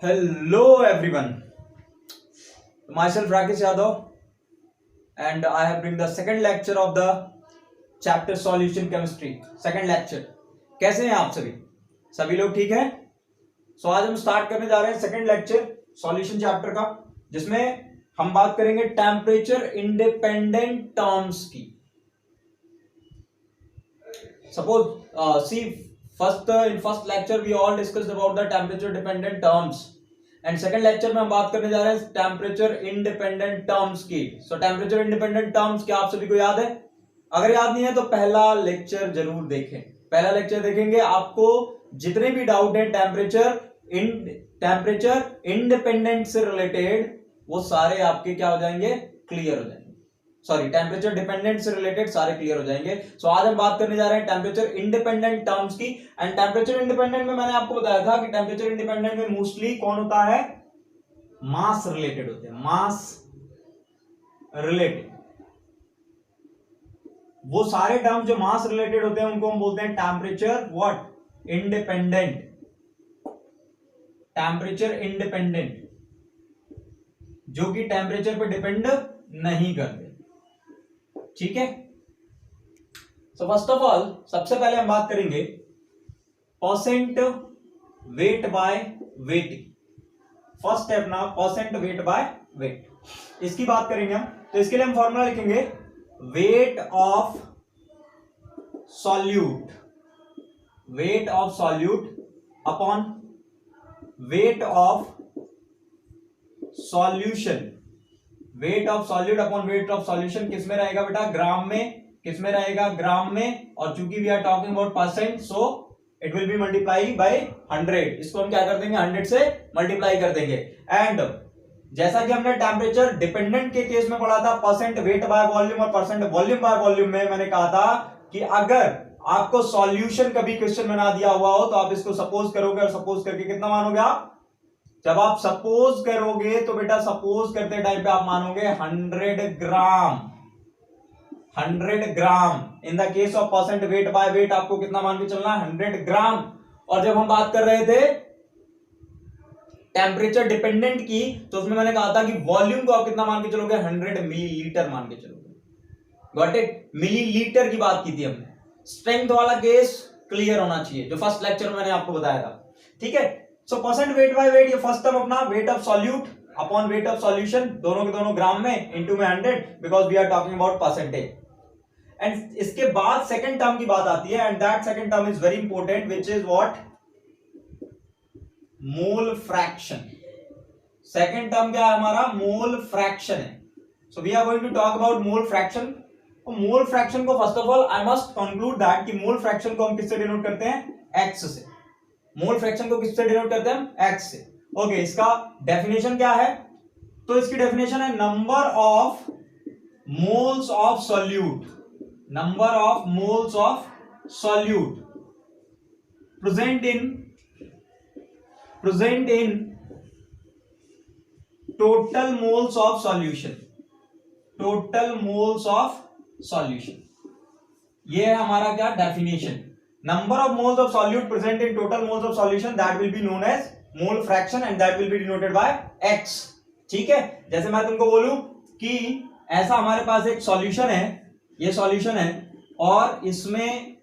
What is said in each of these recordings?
Hello everyone, myself Rakesh Yadav and I have bring the second lecture of the chapter solution chemistry. Second lecture. कैसे हैं आप सभी लोग ठीक हैं? So आज हम स्टार्ट करने जा रहे हैं सेकंड लेक्चर सॉल्यूशन चैप्टर का, जिसमें हम बात करेंगे टेम्परेचर इंडिपेंडेंट टर्म्स की. Suppose see in first lecture we all discussed about the temperature dependent terms and second lecture में हम बात करने जा रहे हैं टेम्परेचर इंडिपेंडेंट टर्म्स की. सो टेम्परेचर इंडिपेंडेंट टर्म्स क्या आप सभी को याद है? अगर याद नहीं है तो पहला लेक्चर जरूर देखें. पहला लेक्चर देखेंगे, आपको जितने भी डाउट है टेम्परेचर इंडिपेंडेंट से रिलेटेड वो सारे आपके क्या हो जाएंगे, क्लियर हो जाएंगे. सॉरी, टेम्परेचर डिपेंडेंट से रिलेटेड सारे क्लियर हो जाएंगे. सो आज हम बात करने जा रहे हैं टेम्परेचर इंडिपेंडेंट टर्म्स की. एंड टेम्परेचर इंडिपेंडेंट में मैंने आपको बताया था कि टेम्परेचर इंडिपेंडेंट में मोस्टली कौन होता है, मास रिलेटेड होते हैं. मास रिलेटेड वो सारे टर्म्स जो मास रिलेटेड होते हैं उनको हम बोलते हैं temperature what, independent. Temperature independent जो कि टेम्परेचर पे डिपेंड नहीं करते. ठीक है. सो फर्स्ट ऑफ ऑल सबसे पहले हम बात करेंगे percent weight by wait. First step ना, परसेंट वेट बाय वेट, इसकी बात करेंगे हम. तो इसके लिए हम फॉर्मूला लिखेंगे wait of solute, wait of solute upon weight of solution. Wait of solute upon weight of solution किस में रहेगा बेटा, ग्राम में. किस में रहेगा, ग्राम में. और चूंकि we are talking about percent so it will be multiply by 100. इसको हम क्या कर देंगे, 100 से मल्टीप्लाई कर देंगे. एंड जैसा कि हमने टेम्परेचर डिपेंडेंट के केस में पढ़ा था परसेंट वेट बाय वॉल्यूम और परसेंट वॉल्यूम बाय वॉल्यूम में मैंने कहा था कि अगर आपको सॉल्यूशन कभी क्वेश्चन में ना दिया हुआ हो तो आप इसको सपोज करोगे और सपोज करके कितना मानोगे आप. जब आप सपोज करोगे तो बेटा सपोज करते टाइम पे आप मानोगे 100 gram. 100 gram in the case of percent weight by weight आपको कितना मान के चलना है, 100 ग्राम. और जब हम बात कर रहे थे टेम्परेचर डिपेंडेंट की तो उसमें मैंने कहा था कि वॉल्यूम को आप कितना मान के चलोगे, 100 मिलीलीटर मान के चलोगे. गॉट इट, मिलीलीटर की बात की थी हमने. स्ट्रेंथ वाला केस क्लियर होना चाहिए जो फर्स्ट लेक्चर में मैंने आपको बताया था. ठीक है. So percent weight by weight, ये फर्स्ट टर्म अपना weight of solute upon weight of solution, दोनों के दोनों ग्राम में इनटू में 100 because we are talking about percentage. And इसके बाद सेकंड टर्म की बात आती है and that second term is very important which is what, mole fraction. Second term क्या है हमारा, मोल फ्रैक्शन है. So we are going to talk about mole fraction. Mole fraction को first of all I must conclude that कि mole fraction को हम किससे denote करते हैं, एक्स से. मोल फ्रैक्शन को किससे डिनोट करते हैं, एक्स से. ओके, इसका डेफिनेशन क्या है, तो इसकी डेफिनेशन है number of moles of solute, number of moles of solute present in total moles of solution. Total moles of solution, ये है हमारा क्या definition. Number of moles of solute present in total moles of solution that will be known as mole fraction and that will be denoted by x. ठीक है. जैसे मैं तुमको बोलूं कि ऐसा हमारे पास एक सॉल्यूशन है, ये सॉल्यूशन है और इसमें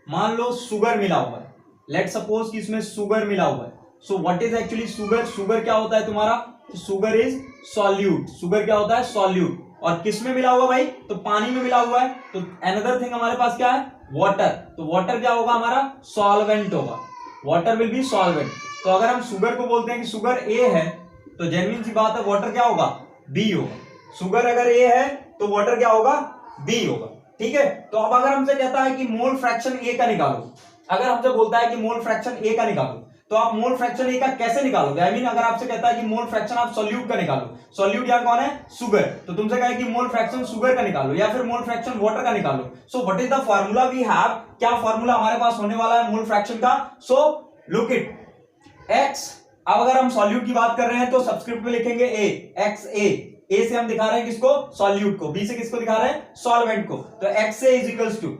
मान लो शुगर मिला हुआ है. लेट सपोज कि इसमें शुगर मिला हुआ है. सो what is actually sugar, sugar क्या होता है तुम्हारा, शुगर इज सॉल्यूट. शुगर क्या होता है, सॉल्यूट. और किस में मिला हुआ भाई, तो पानी में मिला हुआ है. तो अनदर थिंग हमारे पास क्या है, वाटर. तो वाटर क्या होगा हमारा, सॉल्वेंट होगा. Water will be solvent. तो अगर हम शुगर को बोलते हैं कि शुगर ए है तो जेन्युइन सी बात है वाटर क्या होगा, बी होगा. शुगर अगर ए है तो वाटर क्या होगा, बी होगा. ठीक है. तो अब अगर हमसे कहता है कि मोल फ्रैक्शन ए का निकालो, अगर हमसे बोलता है कि मोल फ्रैक्शन ए का निकालो तो आप मोल फ्रैक्शन ए का कैसे निकालोगे. आई मीन अगर आपसे कहता है कि मोल फ्रैक्शन आप सॉल्यूट का निकालो, सॉल्यूट यहाँ कौन है, शुगर, तो तुमसे कहे कि मोल फ्रैक्शन शुगर का निकालो या फिर मोल फ्रैक्शन वाटर का निकालो. So what is the formula we have, क्या फार्मूला हमारे पास होने वाला है मोल फ्रैक्शन का. So look it, X. अब अगर हम सॉल्यूट की बात कर रहे हैं तो सब्सक्रिप्ट में लिखेंगे ए, एक्स ए. ए से हम दिखा रहे हैं किसको, सॉल्यूट को. बी से किसको दिखा रहे हैं, सॉल्वेंट को. तो X A is equals to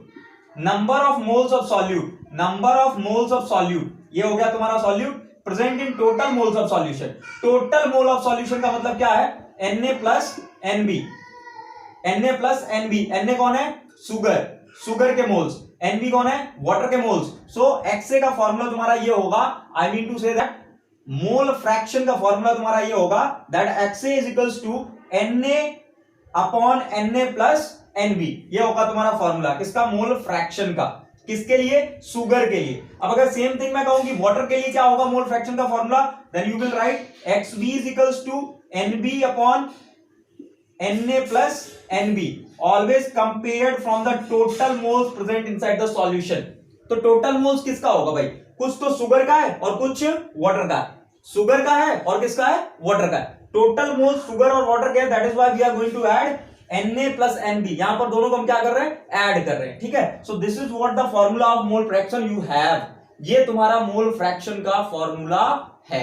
number of moles of solute, number of moles of solute, ये हो गया तुम्हारा solute present in total moles of solution. Total mole of solution का मतलब क्या है? Na plus NB, Na plus NB. Na कौन है? सुगर, सुगर के मोल्स। एनबी कौन है? वाटर के मोल्स। सो एक्सए का फॉर्मूला तुम्हारा ये होगा, I mean to say that mole fraction का फॉर्मूला तुम्हारा ये होगा that x a is equals to Na upon Na plus n b. ये होगा तुम्हारा फॉर्मूला किसका? मोल फ्रैक्शन का। किसके लिए? सुगर के लिए। अब अगर सेम थिंग मैं कहूं कि वाटर के लिए क्या होगा मोल फ्रैक्शन का formula, then you will write XB is equals to NB upon Na plus NB, always compared from the total moles present inside the solution. तो टोटल मोल्स किसका होगा भाई? कुछ तो सुगर का है और कुछ वाटर का है। सुगर का है और किसका है? वाटर का है। टोटल मोल्स सुगर और वाटर के, that is why we are going to add Na plus NB। यहां पर दोनों को हम क्या कर रहे हैं? ऐड कर रहे हैं, ठीक है। सो this is what the formula of mole fraction you have. ये तुम्हारा मोल फ्रैक्शन का फॉर्मूला है।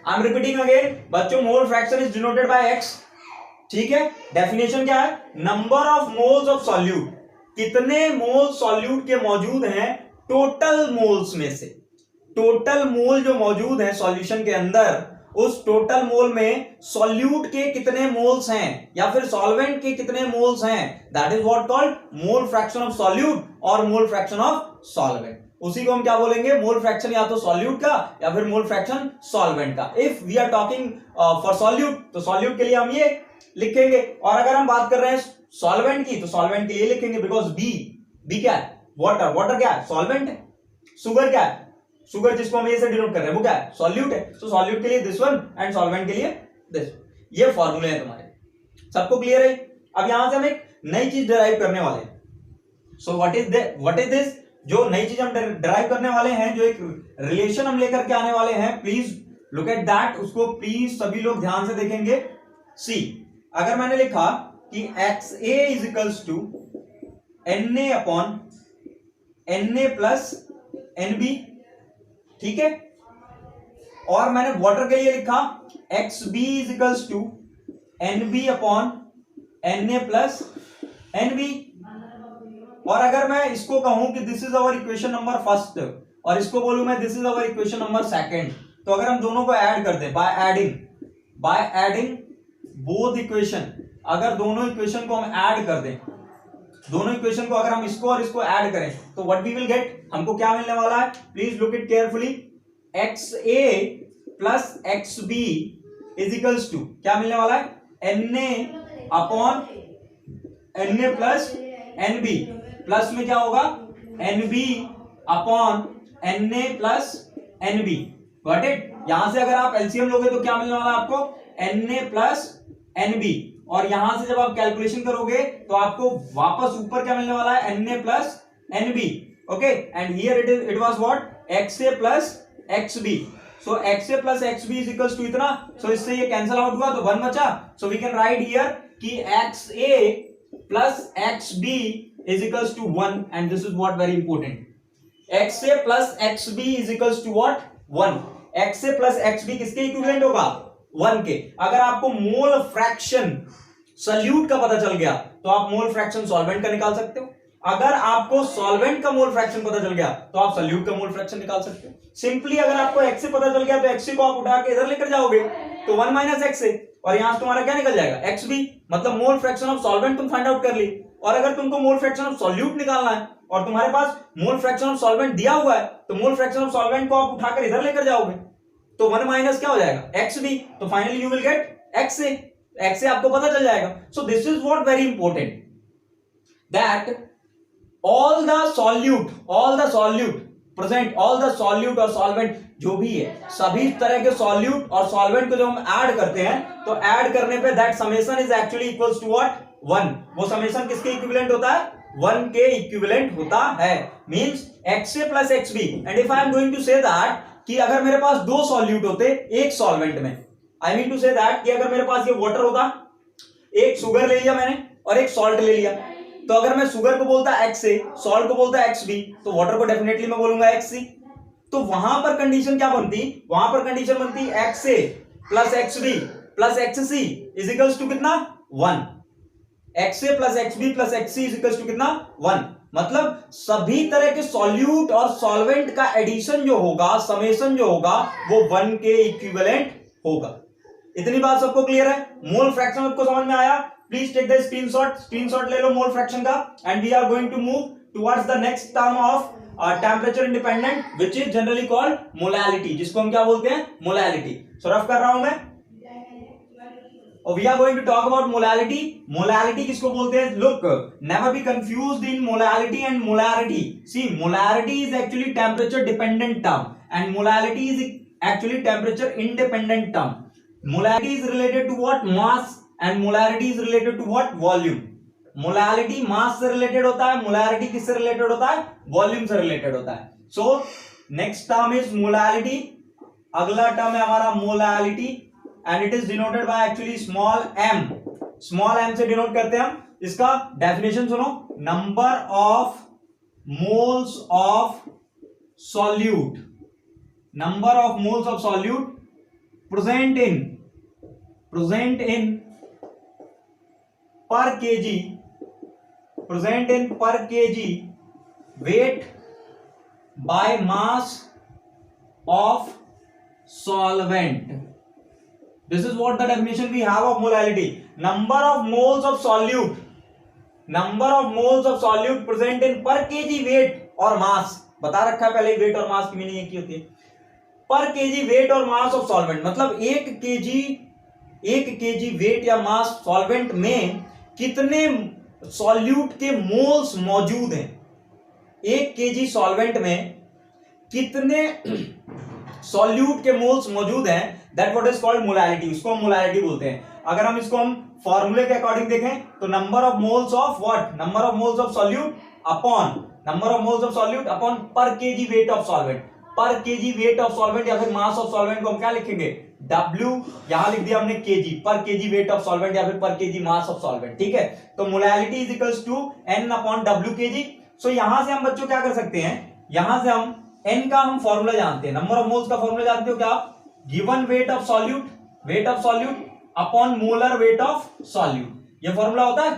आई एम रिपीटिंग अगेन बच्चों, मोल fraction is denoted bye x, ठीक है। डेफिनेशन क्या है? Number of moles of solute, कितने मोल सॉल्यूट के मौजूद हैं टोटल मोल्स में से। टोटल मोल जो मौजूद है सॉल्यूशन के अंदर, उस टोटल मोल में सॉल्यूट के कितने मोल्स हैं या फिर सॉल्वेंट के कितने मोल्स हैं, that is what called mole fraction of solute और मोल फ्रैक्शन ऑफ सॉल्वेंट। उसी को हम क्या बोलेंगे? मोल फ्रैक्शन या तो सॉल्यूट का या फिर मोल फ्रैक्शन सॉल्वेंट का। If we are talking for solute, तो सॉल्यूट के लिए हम ये लिखेंगे, और अगर हम बात कर रहे हैं सॉल्वेंट की, तो सॉल्वेंट के लिए लिखेंगे, बिकॉज बी क्या है? वाटर। वाटर क्या है? सॉल्वेंट है। सुगर क्या है? सुगर जिसको हम ए से डिनोट कर रहे हैं वो क्या है? सॉल्यूट है। सो सॉल्यूट के लिए दिस वन एंड सॉल्वेंट के लिए दिस। ये फॉर्मूले हैं तुम्हारे, सबको क्लियर है? अब यहां से हम एक नई चीज डिराइव करने वाले हैं। सो व्हाट इज दिस? जो नई चीज हम डिराइव करने वाले हैं, जो एक रिलेशन हम लेकर के आने वाले हैं, प्लीज लुक एट दैट। उसको प्लीज सभी लोग ध्यान से देखेंगे। सी, अगर मैंने लिखा कि XA is equals to Na upon Na plus NB, ठीक है, और मैंने वाटर के लिए लिखा XB is equals to NB upon Na plus NB। और अगर मैं इसको कहूं कि this is our equation number first, और इसको बोलूं मैं this is our equation number second, तो अगर हम दोनों को ऐड कर दें बाय एडिंग बोथ इक्वेशन, अगर दोनों इक्वेशन को हम ऐड कर दें, दोनों इक्वेशन को अगर हम इसको और इसको ऐड करें, तो व्हाट वी विल गेट? हमको क्या मिलने वाला है? Please look it carefully. XA plus XB is equals to क्या मिलने वाला है? Na upon Na plus NB, plus में क्या होगा? NB upon Na plus NB। Got it? यहां से अगर आप एलसीएम लोगे तो क्या मिलने वाला है आपको? Na प्लस NB, और यहां से जब आप कैलकुलेशन करोगे तो आपको वापस ऊपर क्या मिलने वाला है? Na plus NB। Okay, and here it was what? XA plus XB। So XA plus XB is equals to इतना, सो इससे ये कैंसिल आउट हुआ तो 1 बचा। So we can write here कि XA plus XB is equals to 1, and this is what very important. XA plus XB is equals to what? 1। XA plus XB किसके equivalent होगा? 1 के। अगर आपको मोल फ्रैक्शन सॉल्यूट का पता चल गया तो आप मोल फ्रैक्शन सॉल्वेंट का निकाल सकते हो। अगर आपको सॉल्वेंट का मोल फ्रैक्शन पता चल गया तो आप सॉल्यूट का मोल फ्रैक्शन निकाल सकते हो। सिंपली अगर आपको XA पता चल गया तो XA को आप उठा के इधर लेकर जाओगे तो 1 माइनस XA, और यहां से तुम्हारा क्या निकल जाएगा? XB, मतलब मोल फ्रैक्शन ऑफ सॉल्वेंट तुम फाइंड आउट कर ली। और अगर तुमको मोल फ्रैक्शन ऑफ सॉल्यूट निकालना है और तुम्हारे पास मोल फ्रैक्शन ऑफ सॉल्वेंट दिया हुआ है, तो मोल फ्रैक्शन ऑफ सॉल्वेंट को आप उठाकर इधर लेकर जाओगे तो 1 माइनस क्या हो जाएगा? XB। तो finally you will get XA। XA आपको पता चल जाएगा। So this is what very important, that all the solute present, all the solute और solvent जो भी है, सभी तरह के solute और solvent को जब हम ऐड करते हैं तो ऐड करने पे that summation is actually equals to what? 1। वो summation किसके इक्विवेलेंट होता है? 1 के इक्विवेलेंट होता है। Means XA plus XB। And if I am going to say that कि अगर मेरे पास 2 solute होते एक solvent में, I mean to say that कि अगर मेरे पास ये वाटर होता, एक शुगर ले लिया मैंने और एक सॉल्ट ले लिया, तो अगर मैं शुगर को बोलता XA, सॉल्ट को बोलता XB, तो वाटर को डेफिनेटली मैं बोलूंगा XC। तो वहां पर कंडीशन क्या बनती? वहां पर कंडीशन बनती XA plus XB plus XC is equals to कितना? 1। XA plus XB plus XC is equals to कितना? 1। मतलब सभी तरह के सॉल्यूट और सॉल्वेंट का एडिशन जो होगा, समेशन जो होगा, वो 1 के इक्विवेलेंट होगा। इतनी बात सबको क्लियर है? मोल फ्रैक्शन आपको समझ में आया? प्लीज टेक द स्क्रीनशॉट ले लो मोल फ्रैक्शन का, and we are going to move towards the next term of temperature independent which is generally called molality, जिसको हम क्या बोलते हैं? मोलैलिटी। सो रफ कर रहा हूं मैं, और we are going to talk about molality. Molality किसको बोलते हैं? Look, never be confused in molality and molarity. See, molarity is actually temperature dependent term and molality is actually temperature independent term. Molarity is related to what? Mass, and molarity is related to what? Volume. Molarity mass से related होता है, molarity किससे related होता है? Volume से related होता है. So next term is molarity. अगला term है हमारा molality, and it is denoted by actually small m. Small m से denote करते हैं हम. इसका definition सुनो. Number of moles of solute. Number of moles of solute present in per kg weight by mass of solvent. This is what the definition we have of molality. Number of moles of solute present in per kg weight और mass. बता रखा है पहले weight और mass की meaning एक ही होती है. पर केजी वेट और मास ऑफ सॉल्वेंट, मतलब एक केजी वेट या मास सॉल्वेंट में कितने सॉल्यूट के मोल्स मौजूद हैं। एक केजी सॉल्वेंट में कितने सॉल्यूट के मोल्स मौजूद हैं, that what is called molality. उसको हम मोलैलिटी बोलते हैं। अगर हम इसको फॉर्मूले के अकॉर्डिंग देखें तो number of moles of what? Number of moles of solute upon पर केजी वेट ऑफ सॉल्वेंट। पर केजी वेट ऑफ सॉल्वेंट या फिर मास ऑफ सॉल्वेंट को हम क्या लिखेंगे? W, यहां लिख दिया हमने केजी, पर केजी वेट ऑफ सॉल्वेंट या फिर पर केजी मास ऑफ सॉल्वेंट। ठीक है, तो molality is equals to N upon W k g. So यहां से हम बच्चों क्या कर सकते हैं? यहां से हम N का हम फॉर्मूला जानते हैं, नंबर ऑफ मोल्स का फॉर्मूला जानते हो क्या? Given weight of solute upon molar weight of solute. ये फॉर्मूला होता है।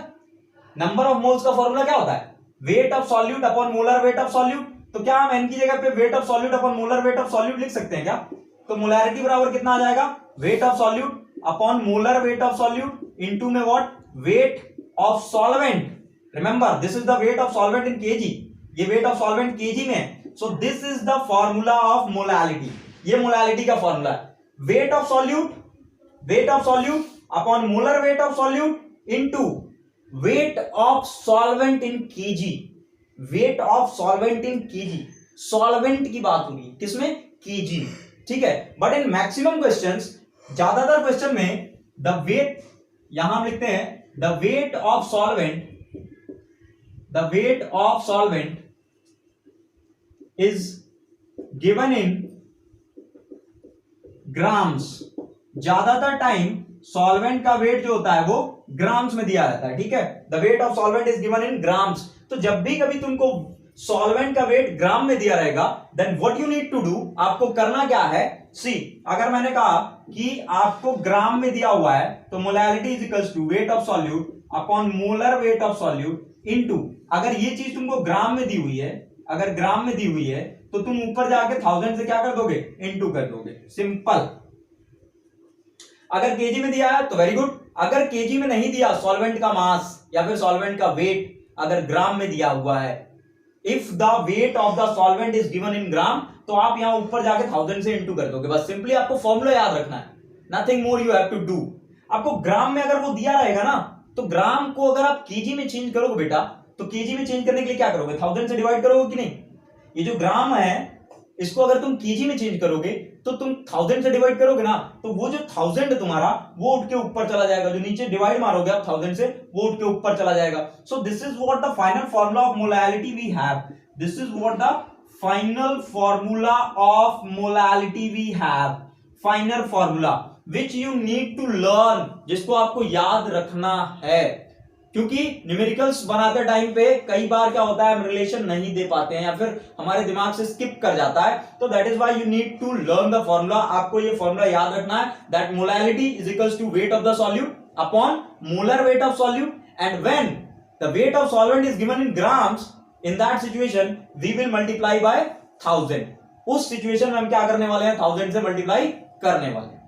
नंबर ऑफ मोल्स का फॉर्मूला क्या होता है? Weight of solute upon molar weight of solute. तो क्या हम n की जगह पे wait of solute upon molar weight of solute लिख सकते हैं क्या? तो मोलैरिटी बराबर कितना आ जाएगा? Weight of solute upon molar weight of solute into में what? Weight of solvent. Remember, this is the weight of solvent in k g. ये वेट ऑफ सॉल्वेंट केजी में। So this is the formula of molality. ये molality का formula है। Weight of solute upon molar weight of solute into weight of solvent in k g. Weight of solvent in k g. Solvent की बात हो रही है किसमें? केजी। ठीक है, बट इन मैक्सिमम क्वेश्चंस, ज्यादातर क्वेश्चन में द वेट, यहां हम लिखते हैं the weight of solvent is given in grams. ज्यादातर टाइम सॉल्वेंट का वेट जो होता है वो ग्राम्स में दिया जाता है। ठीक है, the weight of solvent is given in grams. तो जब भी कभी तुमको सॉल्वेंट का वेट ग्राम में दिया रहेगा, then what you need to do, आपको करना क्या है? सी, अगर मैंने कहा कि आपको ग्राम में दिया हुआ है तो molality is equals to weight of solute upon molar weight of solute into, अगर ये चीज तुमको ग्राम में दी हुई है, तो तुम ऊपर जाके 1000 से क्या कर दोगे? इनटू कर दोगे। सिंपल। अगर केजी में दिया है तो वेरी गुड। अगर केजी में नहीं दिया, सॉल्वेंट का मास या फिर सॉल्वेंट का वेट अगर ग्राम में दिया हुआ है, if the weight of the solvent is given in gram, तो आप यहां ऊपर जाके 1000 से इनटू कर दोगे। बस सिंपली आपको फॉर्मूला याद रखना है, nothing more you have to do. आपको ग्राम में अगर वो दिया रहेगा ना, तो ग्राम को अगर आप केजी में चेंज करोगे बेटा, तो केजी में चेंज करने के लिए क्या करोगे? 1000 से डिवाइड करोगे कि नहीं? ये जो ग्राम है, इसको अगर तुम केजी में चेंज करोगे तो तुम 1000 से डिवाइड करोगे ना, तो वो जो 1000 तुम्हारा वो उठ के ऊपर चला जाएगा। जो नीचे डिवाइड मारोगे आप 1000 से, वो उठ के ऊपर चला जाएगा। So this is what the final formula of molality we have. This is what the final formula of molality we have. Final formula which you need to learn, जिसको आपको याद रखना है, क्योंकि न्यूमेरिकल्स बनाते टाइम पे कई बार क्या होता है, हम रिलेशन नहीं दे पाते हैं या फिर हमारे दिमाग से स्किप कर जाता है। तो that is why you need to learn the formula. आपको ये फॉर्मूला याद रखना है, that molality is equals to weight of the solute upon molar weight of solute, and when the weight of solvent is given in grams, in that situation we will multiply by 1000। उस situation में हम क्या करने वाले हैं, 1000 से multiply करने वाले हैं।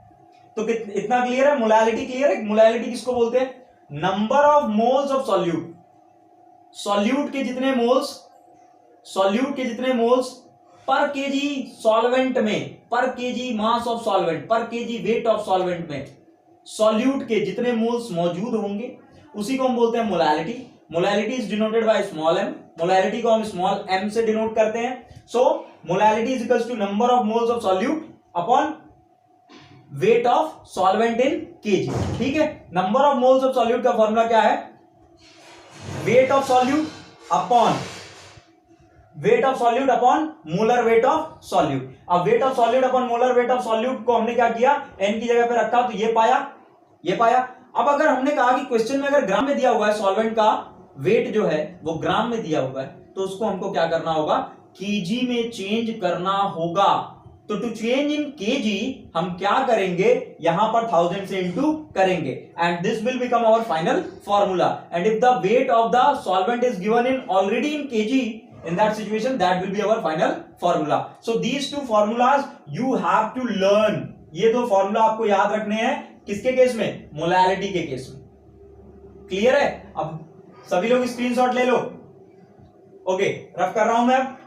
तो इतना क्लियर है? मोलैलिटी क्लियर है? मोलैलिटी किसको बोलते हैं? Number of moles of solute. Solute के जितने मोल्स पर केजी सॉल्वेंट में, पर केजी मास ऑफ सॉल्वेंट, पर केजी वेट ऑफ सॉल्वेंट में सॉल्यूट के जितने मोल्स मौजूद होंगे उसी को हम बोलते हैं molality. Molality is denoted by small m। Molality को हम स्मॉल m से डिनोट करते हैं। So molality is equals to number of moles of solute upon weight of solvent in k g. ठीक है, number of moles of solute का formula क्या है? Weight of solute upon molar weight of solute. अब weight of solute upon molar weight of solute को हमने क्या किया, n की जगह पे रखा, तो ये पाया। अब अगर हमने कहा कि क्वेश्चन में अगर ग्राम में दिया हुआ है सॉल्वेंट का वेट जो है वो ग्राम में दिया हुआ है, तो उसको हमको क्या करना होगा, केजी में चेंज करना होगा। तो टू चेंज इन केजी हम क्या करेंगे, यहां पर 1000 से इंटू करेंगे and this will become our final formula. And if the weight of the solvent is given in already in KG, in that situation that will be our final formula. So these two formulas you have to learn. ये दो formula आपको याद रखने हैं किसके case में, molality के case में। क्लियर है? अब सभी लोग स्क्रीनशॉट ले लो। ओके, रफ कर रहा हूं मैं अब।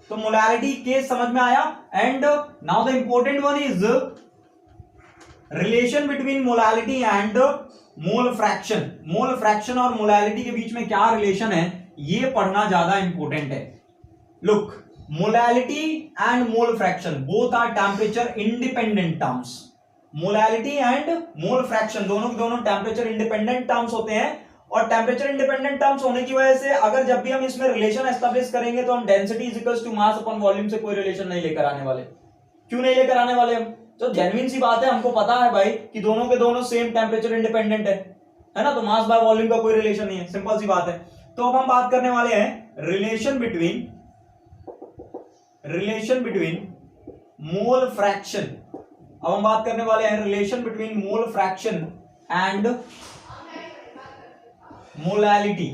तो मोलैलिटी केस समझ में आया। And now the important one is relation between molality and mole fraction. Mole fraction और मोलैलिटी के बीच में क्या रिलेशन है, ये पढ़ना ज्यादा इंपॉर्टेंट है। Look, molality and mole fraction both are temperature independent terms. Molality and mole fraction दोनों टेम्परेचर इंडिपेंडेंट टर्म्स होते हैं। और टेम्परेचर इंडिपेंडेंट टर्म्स होने की वजह से अगर जब भी हम इसमें रिलेशन एस्टैब्लिश करेंगे तो हम density is equals to mass upon volume से कोई रिलेशन नहीं लेकर आने वाले। क्यों नहीं लेकर आने वाले हम? तो जेन्युइन सी बात है, हमको पता है भाई कि दोनों के दोनों सेम टेम्परेचर इंडिपेंडेंट है ना, तो मास बाय वॉल्यूम का कोई रिलेशन नहीं है, सिंपल सी बात है। तो अब हम बात करने वाले हैं रिलेशन बिटवीन मोल फ्रैक्शन। अब हम बात करने वाले हैं relation between mole fraction and molality.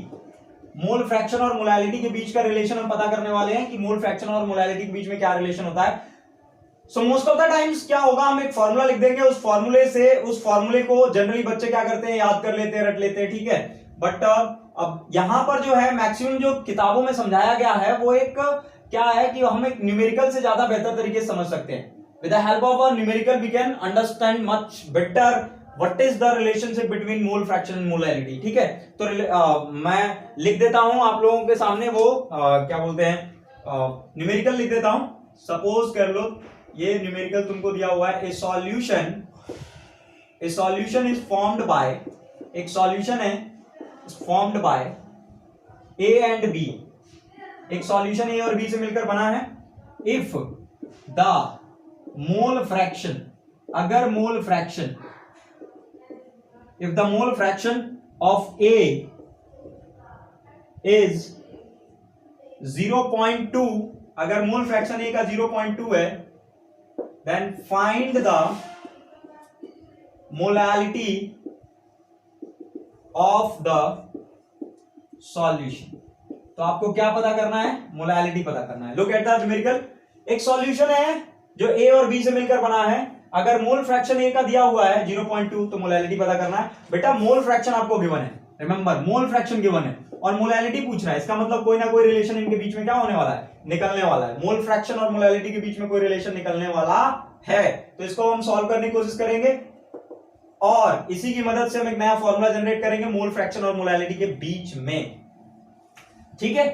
Mole fraction और मोलैलिटी के बीच का रिलेशन हम पता करने वाले हैं कि मोल फ्रैक्शन और मोलैलिटी के बीच में क्या रिलेशन होता है। So most of the times क्या होगा, हम एक फॉर्मूला लिख देंगे, उस फॉर्मूले को जनरली बच्चे क्या करते हैं, याद कर लेते हैं, रट लेते हैं, ठीक है। बट अब यहां पर जो है मैक्सिमम जो किताबों में समझाया गया है वो एक क्या है कि हम एक न्यूमेरिकल से ज्यादा बेहतर तरीके से समझ सकते हैं। With the help of a numerical we can understand much better what is the relationship between mole fraction and molality. ठीक है, तो मैं लिख देता हूं आप लोगों के सामने वो क्या बोलते हैं, न्यूमेरिकल लिख देता हूं। सपोज कर लो ये न्यूमेरिकल तुमको दिया हुआ है, ए सॉल्यूशन इज फॉर्म्ड बाय, एक सॉल्यूशन है formed by A and B, एक सॉल्यूशन A और B से मिलकर बना है। if the mole fraction, अगर mole fraction, if the mole fraction of A is 0.2, अगर मोल फ्रैक्शन A का 0.2 है, then find the molality of the solution. तो आपको क्या पता करना है, मोलैलिटी पता करना है। लुक एट द न्यूमेरिकल, एक सॉल्यूशन है जो ए और बी से मिलकर बना है, अगर मोल फ्रैक्शन ए का दिया हुआ है 0.2 तो मोलैलिटी पता करना है। बेटा मोल फ्रैक्शन आपको गिवन है, रिमेंबर मोल फ्रैक्शन गिवन है और मोलैलिटी पूछ रहा है, इसका मतलब कोई ना कोई रिलेशन इनके बीच में क्या होने वाला है, निकलने वाला है। मोल फ्रैक्शन और मोलैलिटी के बीच में कोई रिलेशन निकलने वाला है, तो इसको हम सॉल्व करने की कोशिश करेंगे और इसी की मदद से हम एक नया फॉर्मूला जनरेट करेंगे मोल फ्रैक्शन और मोलैलिटी के बीच में। ठीक है,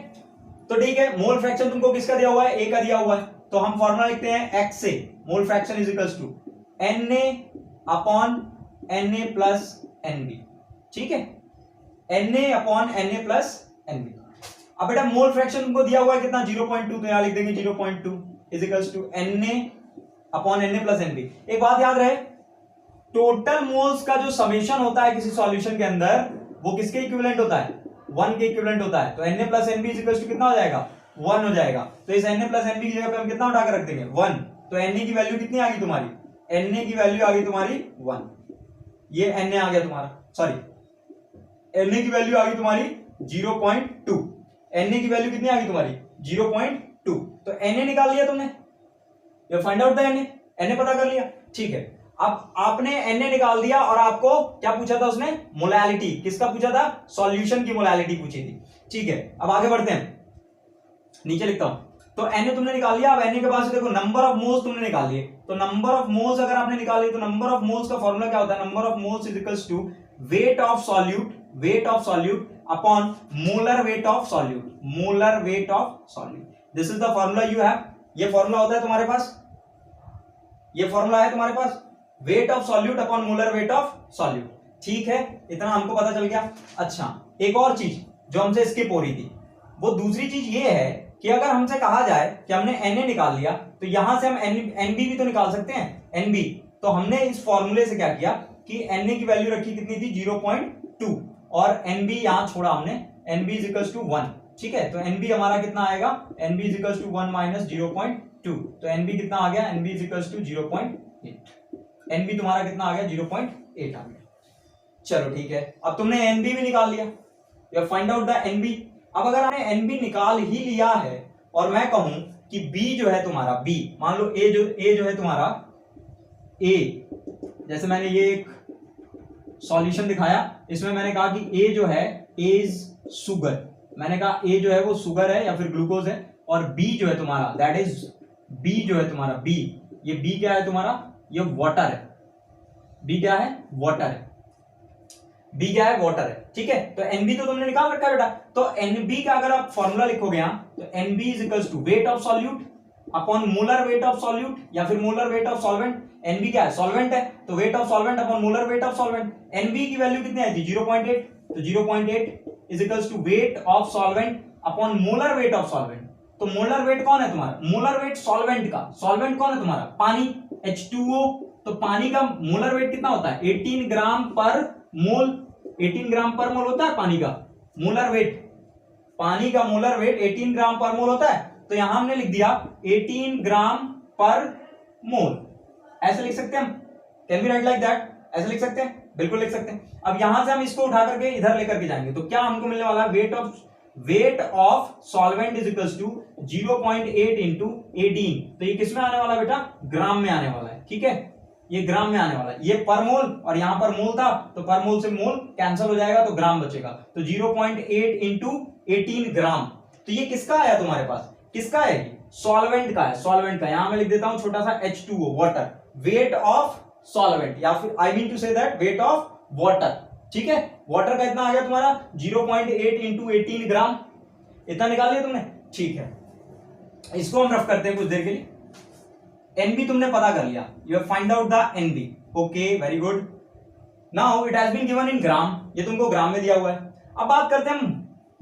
तो ठीक है, मोल फ्रैक्शन तुमको किसका दिया हुआ है, ए का दिया हुआ है, तो हम फॉर्मूला लिखते हैं एक्स से, mole fraction is equals to Na upon Na plus Nb। ठीक है, Na upon Na plus Nb। अब बेटा मोल फ्रैक्शन तुमको दिया हुआ है कितना, 0.2, तो यहां लिख देंगे 0.2 is equals to Na upon Na plus Nb। एक बात याद रहे, टोटल मोल्स का जो समेशन होता है किसी सॉल्यूशन के अंदर वो किसके इक्विवेलेंट होता है, 1 के इक्विवेलेंट होता है। तो Na plus Nb is equals to कितना हो जाएगा, 1 हो जाएगा। तो इस Na प्लस Nb की जगह पे हम कितना उठा कर रख देंगे, 1। तो Na की वैल्यू कितनी आ गई तुम्हारी, Na की वैल्यू आ गई तुम्हारी 1। ये Na आ गया तुम्हारा, सॉरी Na की वैल्यू आ गई तुम्हारी 0.2। Na की वैल्यू कितनी आ गई तुम्हारी 0.2। तो Na निकाल लिया तुमने, ये फाइंड आउट द Na पता कर लिया, ठीक है। अब आपने Na निकाल दिया और आपको क्या पूछा था उसने, मोलैलिटी, किसका पूछा था, सॉल्यूशन की मोलैलिटी पूछी थी, ठीक है। अब आगे बढ़ते हैं, नीचे लिखता हूं। तो Na तुमने निकाल लिया। अब Na के बाद से देखो नंबर ऑफ मोल्स तुमने निकाल लिए। तो नंबर ऑफ मोल्स अगर आपने निकाले तो नंबर ऑफ मोल्स का फॉर्मूला क्या होता है, number of moles is equals to weight of solute upon molar weight of solute, molar weight of solute. This is the formula you have. ये formula होता है तुम्हारे पास, ये फॉर्मूला है तुम्हारे पास, weight of solute upon molar weight of solute, ठीक है। इतना हमको पता चल गया। अच्छा, एक और चीज जो हमसे स्किप हो रही थी, वो दूसरी चीज ये है कि अगर हमसे कहा जाए कि हमने Na निकाल लिया तो यहां से हम NB भी तो निकाल सकते हैं, NB। तो हमने इस फॉर्मूले से क्या किया कि Na की वैल्यू रखी कितनी थी 0.2 और NB यहां छोड़ा हमने, NB इज इक्वल्स टू 1, ठीक है। तो NB हमारा कितना आएगा, NB is equals to 1 minus 0.2। तो NB कितना आ गया, NB is equals to 0.8। NB तुम्हारा कितना आ गया, 0.8 आ गया। चलो ठीक है, अब तुमने NB भी निकाल लिया, you find out the NB। अब अगर आपने NB निकाल ही लिया है और मैं कहूं कि B जो है तुम्हारा, B मान लो A जो है तुम्हारा A, जैसे मैंने ये एक सॉल्यूशन दिखाया, इसमें मैंने कहा कि A जो है इज शुगर, मैंने कहा A जो है वो शुगर है या फिर ग्लूकोज है, और B जो है तुम्हारा दैट इज B जो है तुम्हारा B, ये B क्या है तुम्हारा, ये वाटर है। B क्या है, वाटर है। B क्या है, वाटर है, ठीक है। तो NB तो तुमने निकाल रखा है बेटा। तो NB का अगर आप फॉर्मूला लिखोगे यहां तो NB is equals to weight of solute upon molar weight of solute या फिर molar weight of solvent. NB क्या है, सॉल्वेंट है, तो weight of solvent upon molar weight of solvent. NB की वैल्यू कितनी आई थी 0.8, तो 0.8 is equals to weight of solvent upon molar weight of solvent. तो मोलर वेट कौन है तुम्हारा, मोलर वेट सॉल्वेंट का, सॉल्वेंट कौन है तुम्हारा, पानी, H2O। तो पानी का मोलर वेट कितना होता है 18 ग्राम पर मोल, 18 ग्राम पर मोल होता है पानी का मोलर वेट, पानी का मोलर वेट 18 ग्राम पर मोल होता है। तो यहां हमने लिख दिया 18 ग्राम पर मोल, ऐसे लिख सकते हैं हम, can be right like that, ऐसे लिख सकते हैं, बिल्कुल लिख सकते हैं। अब यहां से हम इसको उठा करके इधर लेकर के जाएंगे तो क्या हमको मिलने वाला है, weight of solvent is equals to 0.8 into 18। तो ये किसमें आने वाला है बेटा, ग्राम में आने वाला है, ठीक है, ये ग्राम में आने वाला है। ये पर मोल और यहां पर मोल था, तो पर मोल से मोल कैंसिल हो जाएगा तो ग्राम बचेगा। तो 0.8 इंटू 18 ग्राम। तो ये किसका आया तुम्हारे पास, किसका है, सॉल्वेंट का है, सॉल्वेंट का। यहां मैं लिख देता हूं छोटा सा H2O, water, wait of solvent या फिर I mean to say that weight of water, ठीक है। वाटर का इतना आ गया तुम्हारा 0.8 इंटू 18 ग्राम, इतना निकाल लिया तुमने, ठीक है। इसको हम रफ करते हैं कुछ देर के लिए। NB तुमने पता कर लिया, you have find out the NB, okay very good. Now it has been given in gram, ये तुमको ग्राम में दिया हुआ है। अब बात करते हैं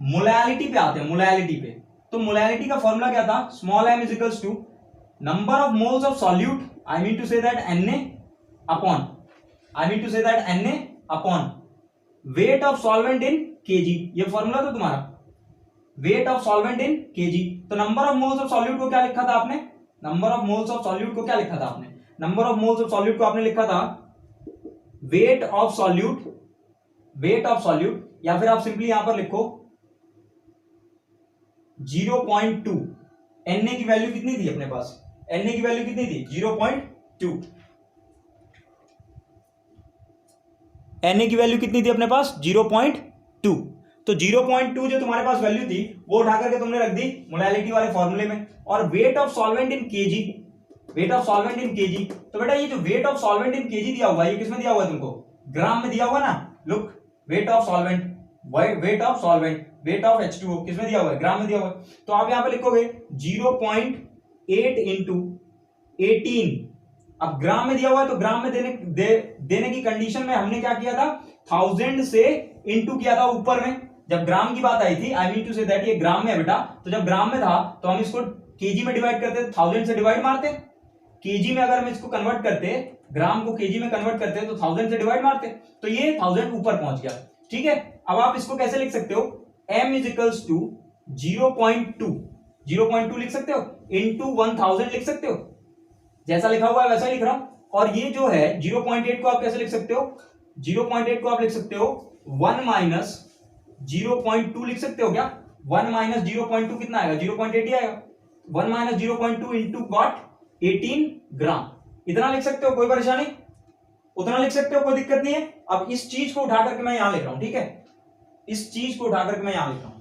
मोलैलिटी पे, आते हैं मोलैलिटी पे। तो मोलैलिटी का फॉर्मूला क्या था, small m is equals to number of moles of solute, I mean to say that Na upon, I mean to say that Na upon weight of solvent in kg। ये formula था तुम्हारा, weight of solvent in kg। तो number of moles of solute को क्या लिखा था आपने, number of moles of solute को क्या लिखा था आपने, number of moles of solute को आपने लिखा था wait of solute, wait of solute, या फिर आप सिंपली यहां पर लिखो 0.2। Na की वैल्यू कितनी थी अपने पास, Na की वैल्यू कितनी थी 0.2। Na की वैल्यू कितनी थी अपने पास 0.2। तो 0.2 जो तुम्हारे पास वैल्यू थी वो उठा करके तुमने रख दी मोलैलिटी वाले फॉर्मूले में। और weight of solvent in kg, wait of solvent in kg, तो बेटा ये जो wait of solvent in kg दिया हुआ है ये किसमें दिया हुआ है तुमको, ग्राम में दिया हुआ ना। Look, wait of solvent, weight of solvent, weight of H2O किसमें दिया हुआ है, ग्राम में दिया हुआ है। तो आप यहां पे लिखोगे 0.8 इंटू 18। अब ग्राम में दिया हुआ है तो ग्राम में देने की कंडीशन में हमने क्या किया था, 1000 से इंटू किया था ऊपर में। जब ग्राम की बात आई थी, I mean to say that ये ग्राम में है बेटा, तो जब ग्राम में था तो हम इसको केजी में डिवाइड करते, 1000 से डिवाइड मारते। केजी में अगर हम इसको कन्वर्ट करते, ग्राम को केजी में कन्वर्ट करते तो 1000 से डिवाइड मारते, तो ये 1000 ऊपर पहुंच गया, ठीक है। अब आप इसको कैसे लिख सकते हो, m इज इक्वल्स टू 0.2 लिख सकते हो इंटू 1000 लिख सकते हो, जैसा लिखा हुआ है वैसा ही लिख रहा हूं। और ये जो है 0.8 को आप कैसे लिख सकते हो, 0.8 को आप लिख सकते हो 1 माइनस 0.2 लिख सकते हो क्या, 1 माइनस 0.2 कितना आएगा, 0.8 ही आएगा। 1 माइनस 0.2 इंटू गॉट 18 ग्राम। इतना लिख सकते हो, कोई परेशानी, उतना लिख सकते हो, कोई दिक्कत नहीं है। अब इस चीज को उठा करके मैं यहां लिख रहा हूं, ठीक है, इस चीज को उठा करके मैं यहां लिख रहा हूं।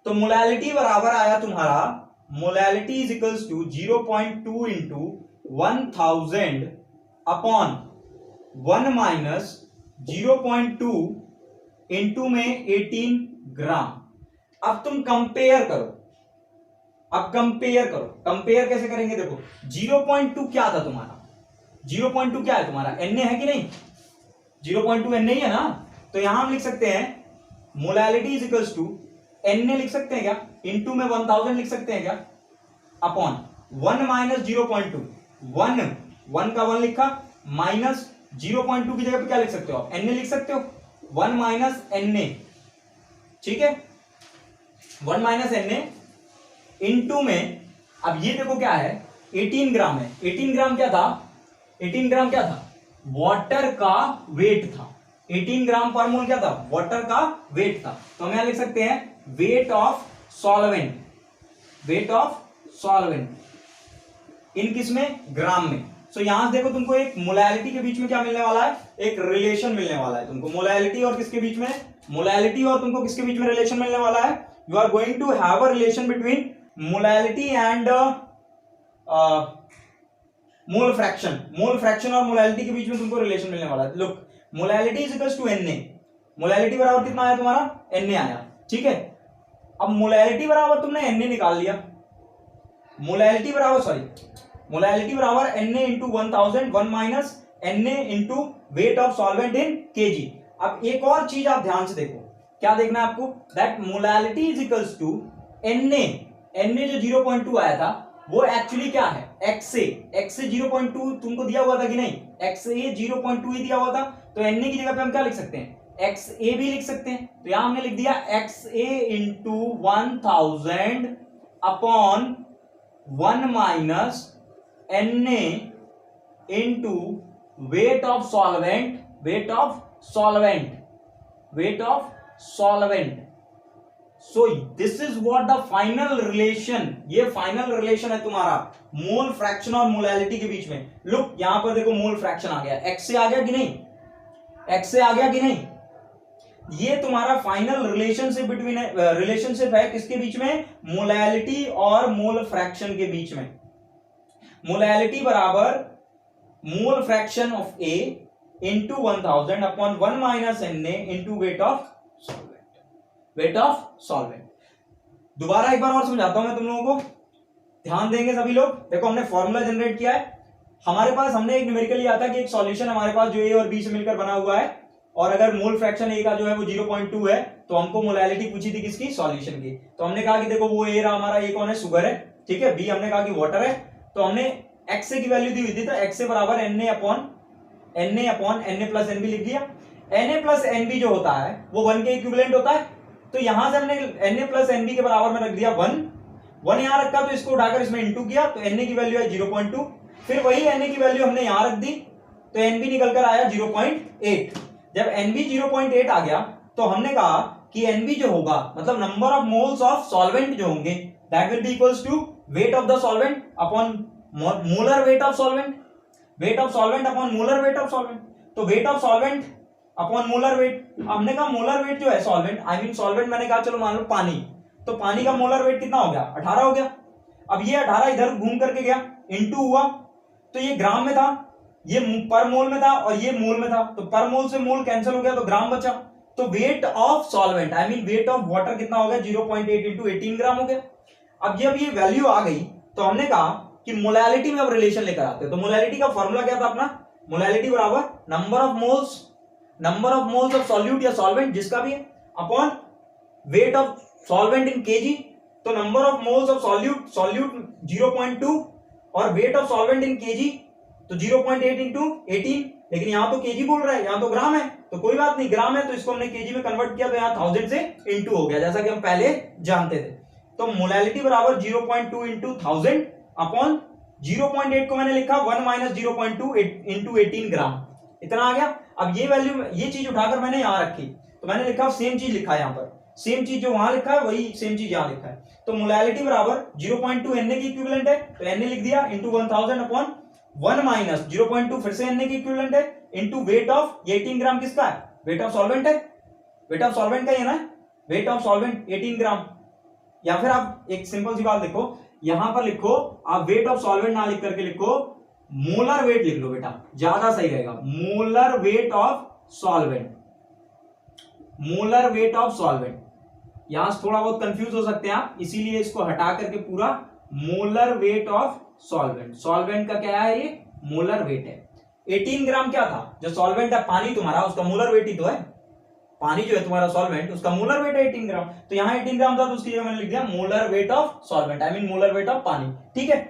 तो मोलैलिटी बराबर आया तुम्हारा, molality is equals to 0.2 into 1000 upon 1 minus 0.2 into में 18 ग्राम। अब तुम कंपेयर करो, अब कंपेयर करो, कंपेयर कैसे करेंगे, देखो 0.2 क्या था तुम्हारा, 0.2 क्या है तुम्हारा, Na है कि नहीं, 0.2 Na ही है ना। तो यहां हम लिख सकते हैं molality is equals to Na लिख सकते हैं क्या, इंटू में 1000 लिख सकते हैं क्या, अपॉन 1 माइनस 0.2, 1 का 1 लिखा, माइनस 0.2 की जगह पे क्या लिख सकते हो आप, Na लिख सकते हो, 1 माइनस Na, ठीक है, 1 माइनस Na इंटू में, अब ये देखो क्या है, 18 ग्राम है। 18 ग्राम क्या था, 18 ग्राम क्या था, वाटर का वेट था। 18 ग्राम पर मोल क्या था, वाटर का वेट था। तो हम यहां लिख सकते हैं wait of solvent, weight of solvent इन किस में, ग्राम में। सो यहां से देखो तुमको एक मोलैलिटी के बीच में क्या मिलने वाला है, एक रिलेशन मिलने वाला है तुमको, मोलैलिटी और किसके बीच में, मोलैलिटी और तुमको किसके बीच में रिलेशन मिलने वाला है, you are going to have a relation between molality and mole fraction, mole fraction और मोलैलिटी के बीच में तुमको रिलेशन मिलने वाला है। Look, molality is equals to Na, molality बराबर कितना आया तुम्हारा, Na आया, ठीक है। अब मोलैलिटी बराबर तुमने Na निकाल लिया, मोलैलिटी बराबर मोलैलिटी बराबर Na into 1000, 1 minus Na into weight of solvent in KG. अब एक और चीज आप ध्यान से देखो, क्या देखना है आपको, that molality is equals to Na जो 0.2 आया था वो एक्चुअली क्या है, x से 0.2 तुमको दिया हुआ था कि नहीं, x से 0.2 ही दिया हुआ था। तो Na की जगह पे हम क्या लिख सकते हैं, XA भी लिख सकते हैं। तो यहां हमने लिख दिया XA into 1000 upon 1 minus Na into weight of solvent, weight of solvent, weight of solvent. So this is what the final relation, ये फाइनल रिलेशन है तुम्हारा मोल फ्रैक्शन और मोलैलिटी के बीच में। लुक यहां पर देखो मोल फ्रैक्शन आ गया, x से आ गया कि नहीं, x से आ गया कि नहीं, ये तुम्हारा फाइनल रिलेशनशिप बिटवीन, रिलेशनशिप है किसके बीच में, मोलैलिटी और मोल फ्रैक्शन के बीच में। मोलैलिटी बराबर mole fraction of A into 1000 upon 1 minus Na into weight of solvent, weight of solvent. दोबारा एक बार और समझाता हूं मैं तुम लोगों को, ध्यान देंगे सभी लोग। देखो हमने फॉर्मूला जनरेट किया है, हमारे पास हमने एक न्यूमेरिकल लिया था कि एक सॉल्यूशन हमारे पास जो A और B से मिलकर बना हुआ है, और अगर मोल फ्रैक्शन A का जो है वो 0.2 है, तो हमको मोलैलिटी पूछी थी किसकी, सॉल्यूशन की। तो हमने कहा कि देखो वो A रहा हमारा, A कौन है, शुगर है, ठीक है, B हमने कहा कि वाटर है। तो हमने XA की वैल्यू दी हुई थी, तो XA बराबर Na upon Na plus NB लिख दिया। Na प्लस NB जो होता है वो 1 के इक्विवेलेंट होता है। तो यहां से हमने Na प्लस NB के बराबर में रख दिया 1 यहां रखा, तो इसको उठाकर इसमें इंटू किया, तो Na की वैल्यू है 0.2। फिर वही Na की वैल्यू हमने यहां रख दी, तो NB निकलकर आया 0.8। जब NB 0.8 आ गया तो हमने कहा कि NB जो होगा, मतलब number of moles of solvent जो होंगे, that will be equals to weight of the solvent upon molar weight of solvent, weight of solvent upon molar weight of solvent. तो weight of solvent upon molar weight, हमने कहा molar weight जो है solvent, I mean solvent मैंने कहा चलो मान लो पानी, तो पानी का मोलर वेट कितना हो गया, 18 हो गया। अब ये 18 इधर घूम करके गया, इंटू हुआ, तो ये ग्राम में था, ये पर मोल में था और ये मोल में था, तो पर मोल से मोल कैंसिल हो गया, तो ग्राम बचा। तो weight of solvent I mean wait of water कितना हो गया, 0.8 इंटू 18 ग्राम हो गया। अब जब ये वैल्यू आ गई तो हमने कहा कि मोलैलिटी में अब रिलेशन लेकर आते हैं। तो मोलैलिटी का फॉर्मूला क्या था अपना, मोलैलिटी बराबर number of moles of solute या सॉल्वेंट जिसका भी है, upon weight of solvent in k g. तो number of moles of solute 0.2 और weight of solvent in k g तो 0.8 इंटू 18, लेकिन यहां तो केजी बोल रहा है, यहां तो ग्राम है, तो कोई बात नहीं, ग्राम है तो इसको हमने केजी में कन्वर्ट किया, तो यहां 1000 से इंटू हो गया, जैसा कि हम पहले जानते थे। तो मोलैलिटी बराबर 0.2 इंटू 1000 अपॉन 0.8 को मैंने लिखा 1 माइनस 0.2 इंटू 18 ग्राम, इतना आ गया। अब ये वैल्यू, ये चीज उठाकर मैंने यहां रखी, तो मैंने लिखा सेम चीज लिखा है यहाँ पर, सेम चीज जो वहां लिखा है वही सेम चीज यहाँ लिखा है। तो मोलैलिटी बराबर 0.2 Na की इक्विवेलेंट है, तो Na लिख दिया इंटू 1000 अपॉन 1 माइनस 0.2 फिर से Na की इक्विवेलेंट है इंटू वेट ऑफ 18 ग्राम किसका है, वेट ऑफ सॉल्वेंट है, वेट ऑफ सॉल्वेंट का ही है ना, वेट ऑफ सॉल्वेंट 18 ग्राम। या फिर आप एक सिंपल सी बात लिखो, यहां पर लिखो आप वेट ऑफ सॉल्वेंट ना लिख करके लिखो मोलर वेट लिख लो बेटा, ज्यादा सही रहेगा। Molar weight of solvent, molar weight of solvent. यहां से थोड़ा बहुत कंफ्यूज हो सकते हैं आप, इसीलिए इसको हटा करके पूरा molar weight of solvent. Solvent का क्या है, ये मोलर वेट है। 18 ग्राम क्या था, जो सॉल्वेंट है पानी तुम्हारा, उसका मोलर वेट ही तो है, पानी जो है तुम्हारा सॉल्वेंट उसका मोलर वेट है 18 ग्राम। तो यहां 18 ग्राम था तो उसकी जगह मैंने लिख दिया molar weight of solvent, I mean molar weight of पानी। ठीक है,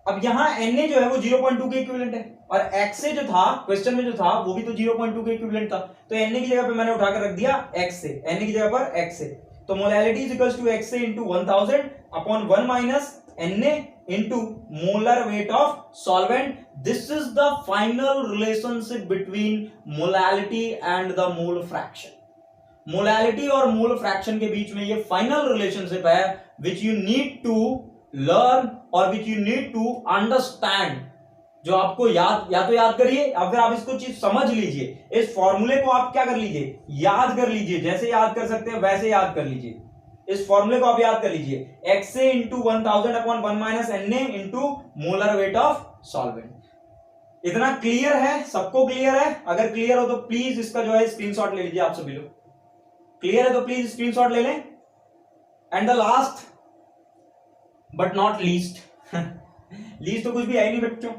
अब यहां Na जो है वो 0.2 के इक्विवेलेंट है और Xa जो था क्वेश्चन में जो था वो भी तो 0.2 के इक्विवेलेंट था, तो Na की जगह पे मैंने उठाकर रख दिया Xa, Na की जगह पर Xa। तो molality is equals to Xa into 1000 upon 1 minus Na into molar weight of solvent. This is the final relationship between molality and the mole fraction. Molality और मोल फ्रैक्शन के बीच में ये final relationship है which you need to learn और which you need to understand, जो आपको याद या तो याद करिए या फिर आप इसको चीज समझ लीजिए। इस फॉर्मूले को आप क्या कर लीजिए, याद कर लीजिए, जैसे याद कर सकते हैं वैसे याद कर लीजिए। इस फॉर्मूले को आप याद कर लीजिए, Xa into 1000 upon 1 minus Na into molar weight of solvent. इतना क्लियर है, सबको क्लियर है? अगर क्लियर हो तो प्लीज इसका जो है स्क्रीनशॉट ले लीजिए आप सभी लोग। क्लियर है तो प्लीज स्क्रीनशॉट ले लें। And the last but not least, least तो कुछ भी है नहीं बच्चों,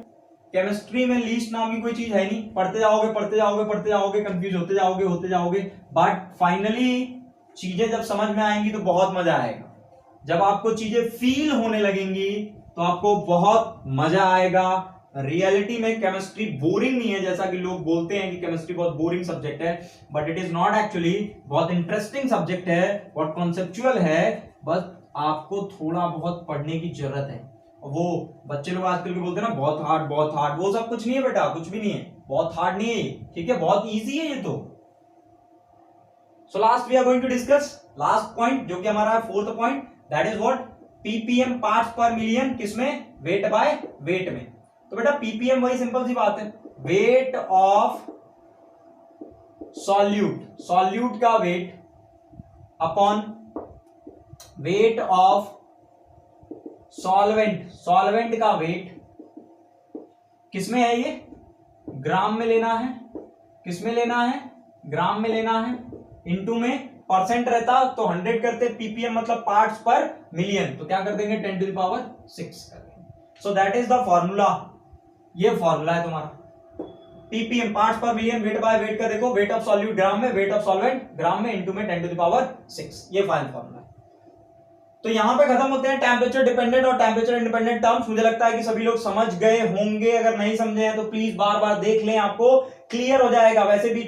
केमिस्ट्री में लीस्ट नाम की कोई चीज है नहीं। पढ़ते जाओगे पढ़ते जाओगे पढ़ते जाओगे, कंफ्यूज होते जाओगे, बट फाइनली चीजें जब समझ में आएंगी तो बहुत मजा आएगा। जब आपको चीजें फील होने लगेंगी तो आपको बहुत मजा आएगा। रियलिटी में केमिस्ट्री बोरिंग नहीं है, जैसा कि लोग बोलते हैं कि केमिस्ट्री बहुत बोरिंग सब्जेक्ट है, but it is not actually, बहुत इंटरेस्टिंग सब्जेक्ट है, बहुत कॉन्सेप्चुअल है, बस आपको थोड़ा बहुत पढ़ने की जरूरत है। वो बच्चे लोग आजकल के बोलते हैं ना बहुत हार्ड, वो सब कुछ नहीं है बेटा, कुछ भी नहीं है, बहुत हार्ड नहीं है, ठीक है, बहुत ईजी है ये तो। So last we are going to discuss last point जो कि हमारा है fourth point, that is what, PPM parts per million, किसमें, वेट बाय वेट में। तो बेटा पीपीएम वही सिंपल सी बात है, वेट ऑफ सॉल्यूट, सॉल्यूट का weight upon weight of solvent, solvent का वेट किसमें है, ये ग्राम में लेना है, किसमें लेना है, ग्राम में लेना है, इनटू में परसेंट रहता तो 100 करते, पीपीएम मतलब पार्ट्स पर मिलियन, तो क्या कर देंगे 10 टू द पावर 6 कर देंगे। So that is the formula, ये फॉर्मूला है तुम्हारा, ppm parts per million, wait by wait का देखो, वेट ऑफ सॉल्यूट ग्राम में, वेट ऑफ सॉल्वेंट ग्राम में, इनटू में 10 टू द पावर 6, ये फाइनल फॉर्मूला है। तो यहां पे खत्म होते हैं टेम्परेचर डिपेंडेंट और टेम्परेचर इंडिपेंडेंट टर्म्स। मुझे लगता है कि सभी लोग समझ गए होंगे, अगर नहीं समझे हैं तो प्लीज बार बार देख लें, आपको क्लियर हो जाएगा। वैसे भी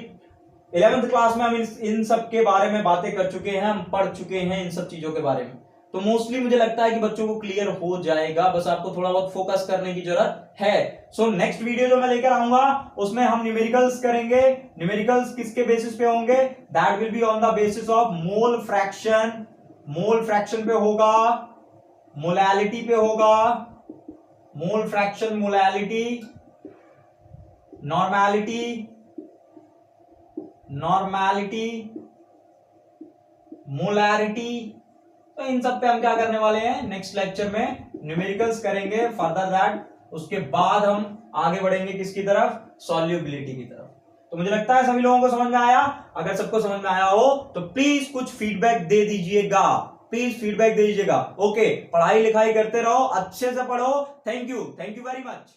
11th क्लास में हम इन सब के बारे में बातें कर चुके हैं, हम पढ़ चुके हैं इन सब चीजों के बारे में, तो मोस्टली मुझे लगता है कि बच्चों को क्लियर हो जाएगा, बस आपको थोड़ा बहुत फोकस करने की जरूरत है। सो नेक्स्ट वीडियो जो मैं लेकर आऊंगा उसमें हम न्यूमेरिकल्स करेंगे। न्यूमेरिकल्स किसके बेसिस पे होंगे, that will be on the basis of mole fraction, mole fraction पे होगा, मोलैलिटी पे होगा, mole fraction, molality, normality, normality, molarity. तो इन सब पे हम क्या करने वाले हैं, नेक्स्ट लेक्चर में न्यूमेरिकल्स करेंगे। फर्दर दैट उसके बाद हम आगे बढ़ेंगे किसकी तरफ, सॉल्युबिलिटी की तरफ। तो मुझे लगता है सभी लोगों को समझ में आया। अगर सबको समझ में आया हो तो प्लीज कुछ फीडबैक दे दीजिएगा, प्लीज फीडबैक दे दीजिएगा। ओके, पढ़ाई लिखाई करते रहो, अच्छे से पढ़ो। Thank you very much.